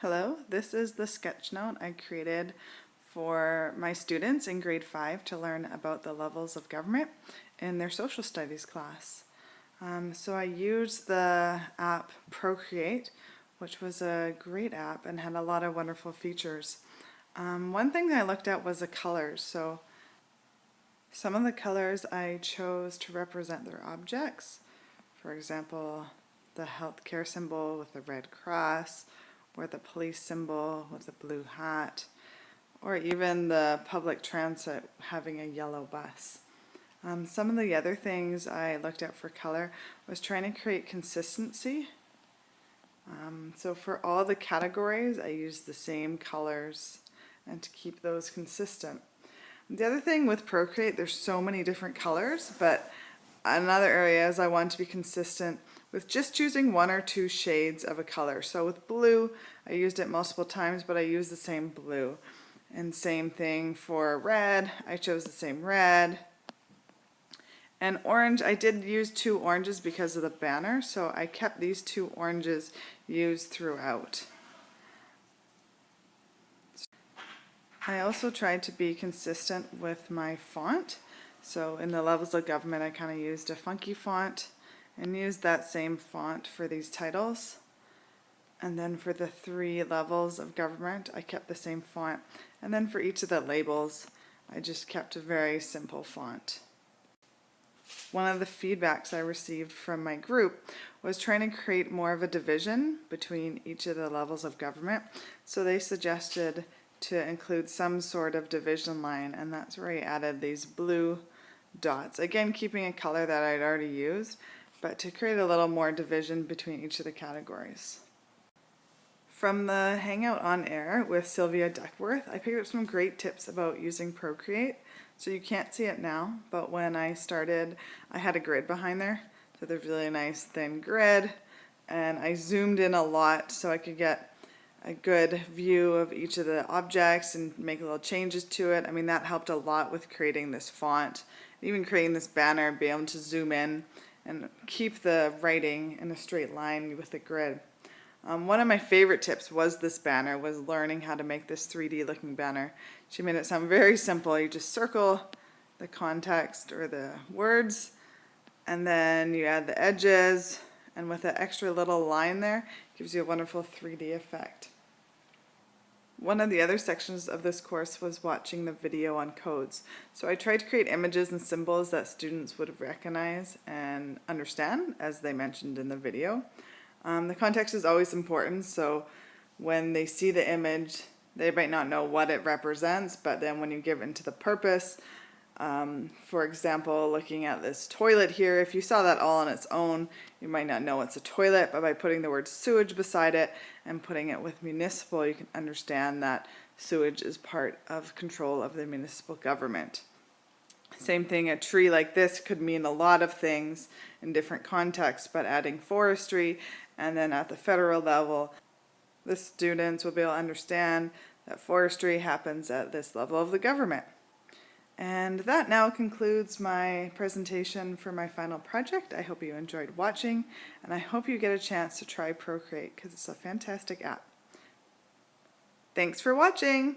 Hello, this is the Sketchnote I created for my students in grade 5 to learn about the levels of government in their social studies class. So I used the app ProCreate, which was a great app and had a lot of wonderful features. One thing I looked at was the colors. So some of the colors I chose to represent their objects. For example, the healthcare symbol with the red cross, or the police symbol with the blue hat, or even the public transit having a yellow bus. Some of the other things I looked at for color was trying to create consistency. So for all the categories, I used the same colors and to keep those consistent. The other thing with ProCreate, there's so many different colors, but another area is I want to be consistent with just choosing one or two shades of a color. So with blue, I used it multiple times, but I used the same blue. And same thing for red, I chose the same red. And orange, I did use two oranges because of the banner, so I kept these two oranges used throughout. I also tried to be consistent with my font. So in the levels of government, I kind of used a funky font and used that same font for these titles. And then for the 3 levels of government, I kept the same font. And then for each of the labels, I just kept a very simple font. One of the feedbacks I received from my group was trying to create more of a division between each of the levels of government. So they suggested to include some sort of division line, and that's where I added these blue dots. Again, keeping a color that I'd already used, but to create a little more division between each of the categories. From the Hangout on Air with Sylvia Duckworth, I picked up some great tips about using ProCreate. So you can't see it now, but when I started, I had a grid behind there. So there's a really nice thin grid, and I zoomed in a lot so I could get a good view of each of the objects and make little changes to it. I mean, that helped a lot with creating this font, even creating this banner, be able to zoom in and keep the writing in a straight line with the grid. One of my favorite tips was this banner, was learning how to make this 3D looking banner. She made it sound very simple. You just circle the context or the words, and then you add the edges, and with an extra little line there, it gives you a wonderful 3D effect. One of the other sections of this course was watching the video on codes. So I tried to create images and symbols that students would recognize and understand, as they mentioned in the video. The context is always important, so when they see the image, they might not know what it represents, but then when you give into the purpose, for example, looking at this toilet here, if you saw that all on its own, you might not know it's a toilet, but by putting the word sewage beside it and putting it with municipal, you can understand that sewage is part of control of the municipal government. Same thing, a tree like this could mean a lot of things in different contexts, but adding forestry, and then at the federal level, the students will be able to understand that forestry happens at this level of the government. And that now concludes my presentation for my final project. I hope you enjoyed watching, and I hope you get a chance to try ProCreate because it's a fantastic app. Thanks for watching!